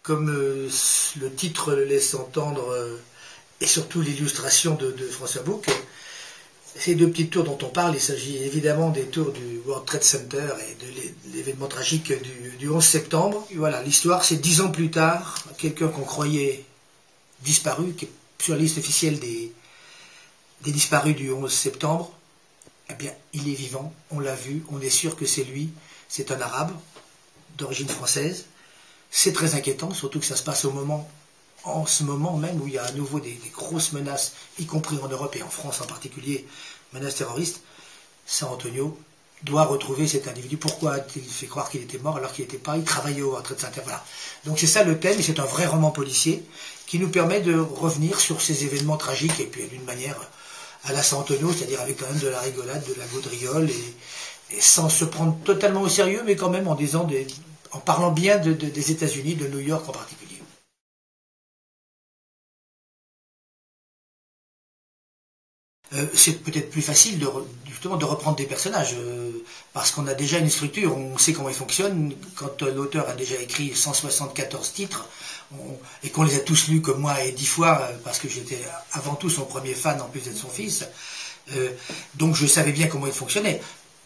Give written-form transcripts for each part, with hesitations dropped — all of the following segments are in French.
comme le titre le laisse entendre, et surtout l'illustration de François Bouck, ces deux petites tours dont on parle, il s'agit évidemment des tours du World Trade Center et de l'événement tragique du 11 septembre. Et voilà, l'histoire, c'est 10 ans plus tard, quelqu'un qu'on croyait disparu, qui est sur la liste officielle des disparus du 11 septembre, eh bien, il est vivant, on l'a vu, on est sûr que c'est lui, c'est un arabe d'origine française. C'est très inquiétant, surtout que ça se passe en ce moment même où il y a à nouveau des grosses menaces, y compris en Europe et en France en particulier, menaces terroristes. San Antonio doit retrouver cet individu. Pourquoi a-t-il fait croire qu'il était mort alors qu'il n'était pas? Il travaillait au World Trade Center. Voilà. Donc c'est ça le thème, et c'est un vrai roman policier qui nous permet de revenir sur ces événements tragiques, et puis d'une manière à la San Antonio, c'est-à-dire avec quand même de la rigolade, de la gaudriole, et sans se prendre totalement au sérieux, mais quand même en parlant bien des États-Unis, de New York en particulier. C'est peut-être plus facile justement de reprendre des personnages, parce qu'on a déjà une structure, on sait comment ils fonctionnent. Quand l'auteur a déjà écrit 174 titres, et qu'on les a tous lus comme moi et 10 fois, parce que j'étais avant tout son premier fan en plus d'être son fils, donc je savais bien comment il fonctionnait.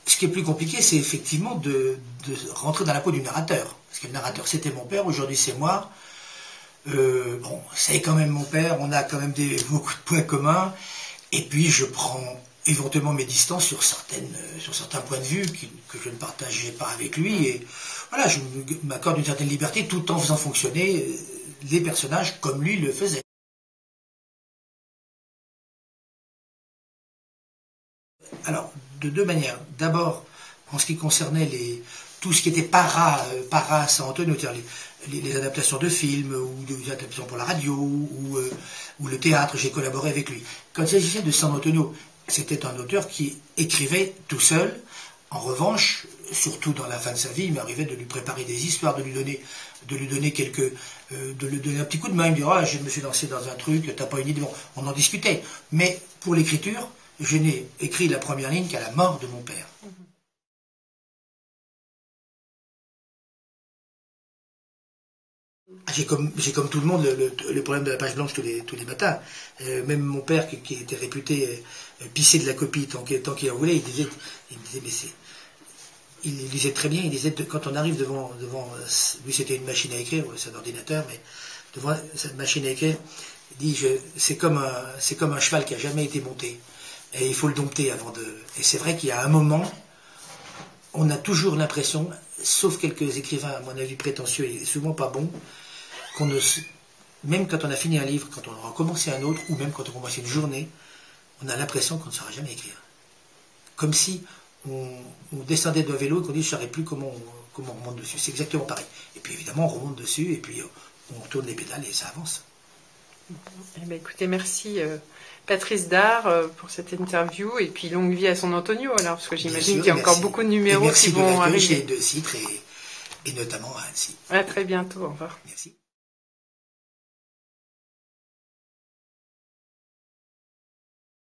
Ce qui est plus compliqué, c'est effectivement de rentrer dans la peau du narrateur. Parce que le narrateur, c'était mon père, aujourd'hui c'est moi. Bon, c'est quand même mon père, on a quand même beaucoup de points communs. Et puis je prends éventuellement mes distances sur certains points de vue que je ne partageais pas avec lui. Et voilà, je m'accorde une certaine liberté tout en faisant fonctionner les personnages comme lui le faisait. Alors, de deux manières. D'abord, en ce qui concernait tout ce qui était para San Antonio, c'est-à-dire les adaptations de films, ou des adaptations pour la radio, ou le théâtre, j'ai collaboré avec lui. Quand il s'agissait de San Antonio, c'était un auteur qui écrivait tout seul. En revanche, surtout dans la fin de sa vie, il m'arrivait de lui préparer des histoires, de lui donner un petit coup de main. Il me dirait, ah, je me suis lancé dans un truc, t'as pas une idée. Bon, on en discutait. Mais pour l'écriture, je n'ai écrit la première ligne qu'à la mort de mon père. J'ai comme tout le monde le problème de la page blanche tous les matins. Même mon père, qui était réputé pisser de la copie tant qu'il en voulait, il disait mais il disait très bien, il disait quand on arrive devant lui c'était une machine à écrire, c'est un ordinateur, mais devant cette machine à écrire, il dit c'est comme un cheval qui a jamais été monté, et il faut le dompter avant de. Et c'est vrai qu'il y a un moment, on a toujours l'impression, sauf quelques écrivains à mon avis prétentieux et souvent pas bons, même quand on a fini un livre, quand on aura commencé un autre, ou même quand on commence une journée, on a l'impression qu'on ne saura jamais écrire. Comme si on descendait d'un vélo et qu'on dit je ne saurais plus comment on remonte dessus. C'est exactement pareil. Et puis évidemment on remonte dessus et puis on tourne les pédales et ça avance. Eh bien, écoutez, merci Patrice Dard pour cette interview, et puis longue vie à San Antonio alors, parce que j'imagine qu'il y a encore beaucoup de numéros qui vont arriver. Merci de l'accueil chez 2 Citres et notamment à Annecy. À très bientôt, au revoir. Merci.